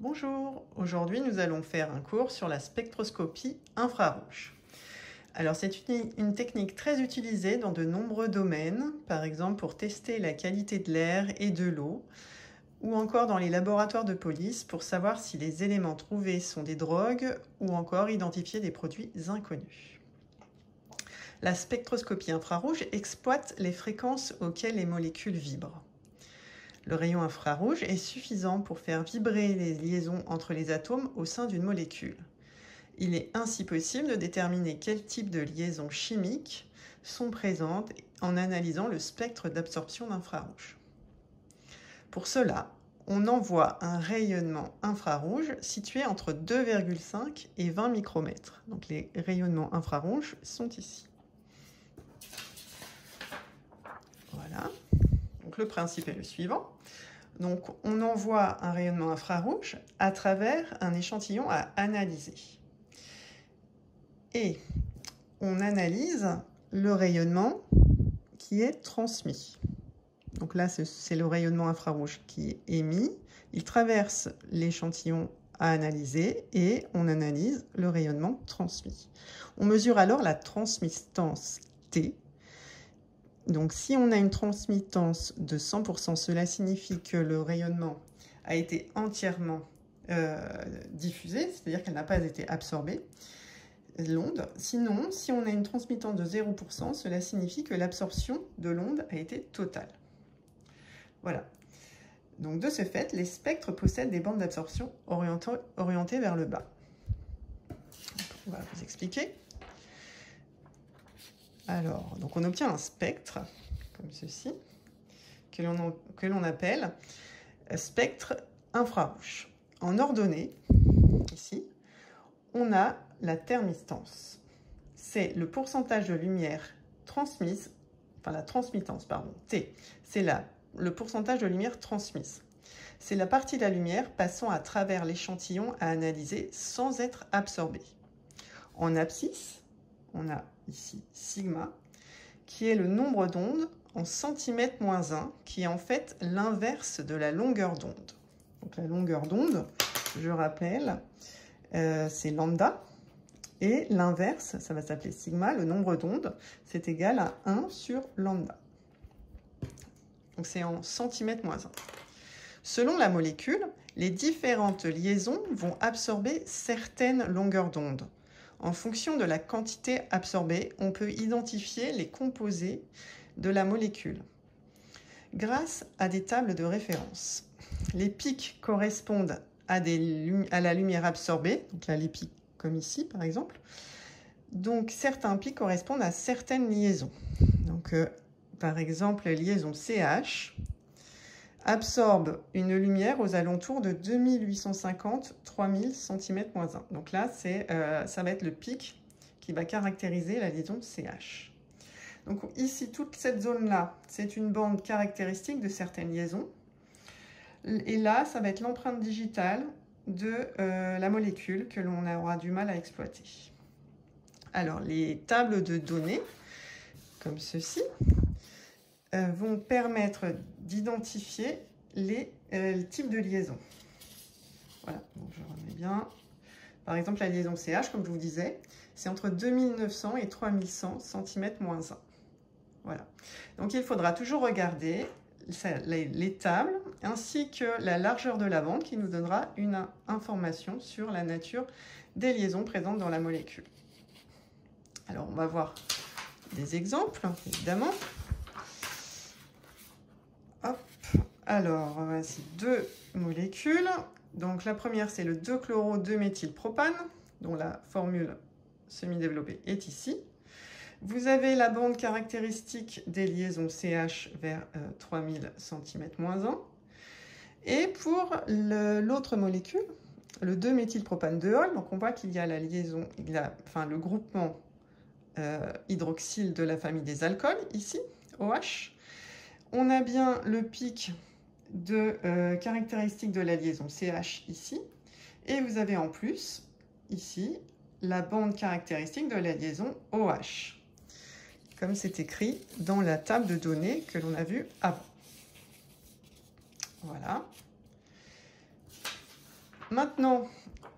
Bonjour, aujourd'hui nous allons faire un cours sur la spectroscopie infrarouge. Alors c'est une technique très utilisée dans de nombreux domaines, par exemple pour tester la qualité de l'air et de l'eau, ou encore dans les laboratoires de police pour savoir si les éléments trouvés sont des drogues ou encore identifier des produits inconnus. La spectroscopie infrarouge exploite les fréquences auxquelles les molécules vibrent. Le rayon infrarouge est suffisant pour faire vibrer les liaisons entre les atomes au sein d'une molécule. Il est ainsi possible de déterminer quel type de liaisons chimiques sont présentes en analysant le spectre d'absorption d'infrarouge. Pour cela, on envoie un rayonnement infrarouge situé entre 2,5 et 20 micromètres. Donc les rayonnements infrarouges sont ici. Voilà. Donc le principe est le suivant. Donc on envoie un rayonnement infrarouge à travers un échantillon à analyser. Et on analyse le rayonnement qui est transmis. Donc là, c'est le rayonnement infrarouge qui est émis. Il traverse l'échantillon à analyser et on analyse le rayonnement transmis. On mesure alors la transmittance T. Donc si on a une transmittance de 100%, cela signifie que le rayonnement a été entièrement diffusé, c'est-à-dire qu'elle n'a pas été absorbée, l'onde. Sinon, si on a une transmittance de 0%, cela signifie que l'absorption de l'onde a été totale. Voilà. Donc de ce fait, les spectres possèdent des bandes d'absorption orientées vers le bas. On va vous expliquer. Alors, donc on obtient un spectre, comme ceci, que l'on appelle spectre infrarouge. En ordonnée, ici, on a la thermistance. C'est le pourcentage de lumière transmise, enfin la transmittance, pardon, T. C'est le pourcentage de lumière transmise. C'est la partie de la lumière passant à travers l'échantillon à analyser sans être absorbée. En abscisse, on a ici sigma, qui est le nombre d'ondes en centimètres moins 1, qui est en fait l'inverse de la longueur d'onde. Donc la longueur d'onde, je rappelle, c'est lambda, et l'inverse, ça va s'appeler sigma, le nombre d'ondes, c'est égal à 1 sur lambda. Donc c'est en centimètres moins 1. Selon la molécule, les différentes liaisons vont absorber certaines longueurs d'onde. En fonction de la quantité absorbée, on peut identifier les composés de la molécule grâce à des tables de référence. Les pics correspondent à la lumière absorbée, donc là les pics comme ici par exemple. Donc certains pics correspondent à certaines liaisons. Donc par exemple, la liaison CH absorbe une lumière aux alentours de 2850-3000 cm-1. Donc là, ça va être le pic qui va caractériser la liaison CH. Donc ici, toute cette zone-là, c'est une bande caractéristique de certaines liaisons. Et là, ça va être l'empreinte digitale de la molécule que l'on aura du mal à exploiter. Alors, les tables de données, comme ceci, vont permettre d'identifier les types de liaisons. Voilà, donc je remets bien. Par exemple, la liaison CH, comme je vous disais, c'est entre 2900 et 3100 cm-1. Voilà. Donc il faudra toujours regarder les tables ainsi que la largeur de la bande qui nous donnera une information sur la nature des liaisons présentes dans la molécule. Alors on va voir des exemples, évidemment. Hop. Alors, voici deux molécules. Donc la première, c'est le 2-chloro-2-méthylpropane, dont la formule semi-développée est ici. Vous avez la bande caractéristique des liaisons CH vers 3000 cm-1. Et pour l'autre molécule, le 2-méthylpropane-2-ol, donc on voit qu'il y a la liaison, le groupement hydroxyle de la famille des alcools, ici, OH. On a bien le pic de caractéristique de la liaison CH ici. Et vous avez en plus, ici, la bande caractéristique de la liaison OH. Comme c'est écrit dans la table de données que l'on a vue avant. Voilà. Maintenant,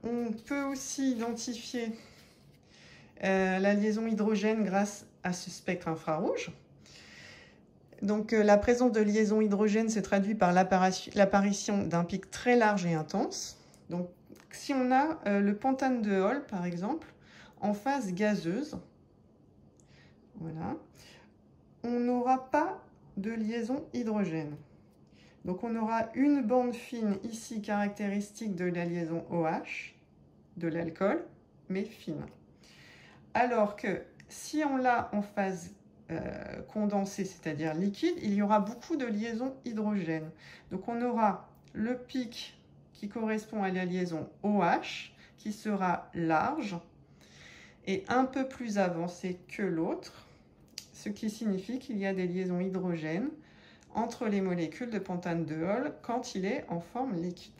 on peut aussi identifier la liaison hydrogène grâce à ce spectre infrarouge. Donc la présence de liaison hydrogène se traduit par l'apparition d'un pic très large et intense. Donc si on a le pentane de Hall, par exemple, en phase gazeuse, voilà, on n'aura pas de liaison hydrogène. Donc on aura une bande fine ici caractéristique de la liaison OH, de l'alcool, mais fine. Alors que si on l'a en phase condensée, c'est-à-dire liquide, il y aura beaucoup de liaisons hydrogène. Donc on aura le pic qui correspond à la liaison OH, qui sera large et un peu plus avancé que l'autre, ce qui signifie qu'il y a des liaisons hydrogènes entre les molécules de pentane de Hall quand il est en forme liquide.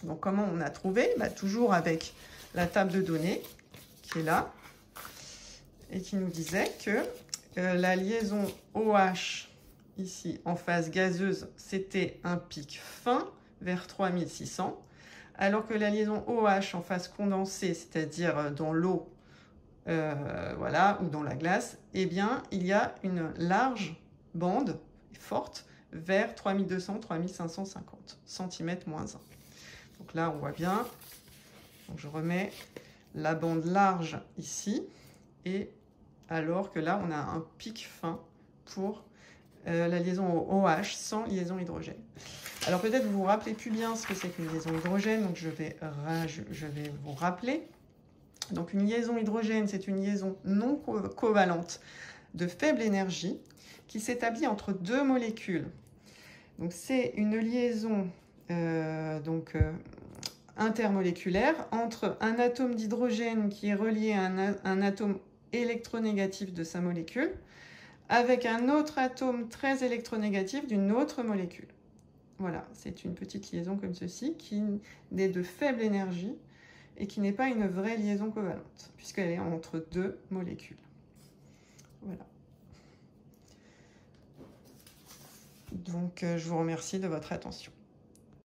Donc comment on a trouvé? Toujours avec la table de données qui est là et qui nous disait que la liaison OH ici en phase gazeuse, c'était un pic fin vers 3600, alors que la liaison OH en phase condensée, c'est-à-dire dans l'eau, voilà, ou dans la glace, eh bien, il y a une large bande forte vers 3200-3550 cm moins 1. Donc là, on voit bien. Donc je remets la bande large ici, et alors que là, on a un pic fin pour la liaison OH sans liaison hydrogène. Alors peut-être vous vous rappelez plus bien ce que c'est qu'une liaison hydrogène, donc je vais vous rappeler. Donc une liaison hydrogène, c'est une liaison non covalente de faible énergie qui s'établit entre deux molécules. Donc c'est une liaison intermoléculaire entre un atome d'hydrogène qui est relié à un atome électronégatif de sa molécule avec un autre atome très électronégatif d'une autre molécule. Voilà, c'est une petite liaison comme ceci qui est de faible énergie et qui n'est pas une vraie liaison covalente puisqu'elle est entre deux molécules. Voilà. Donc, je vous remercie de votre attention.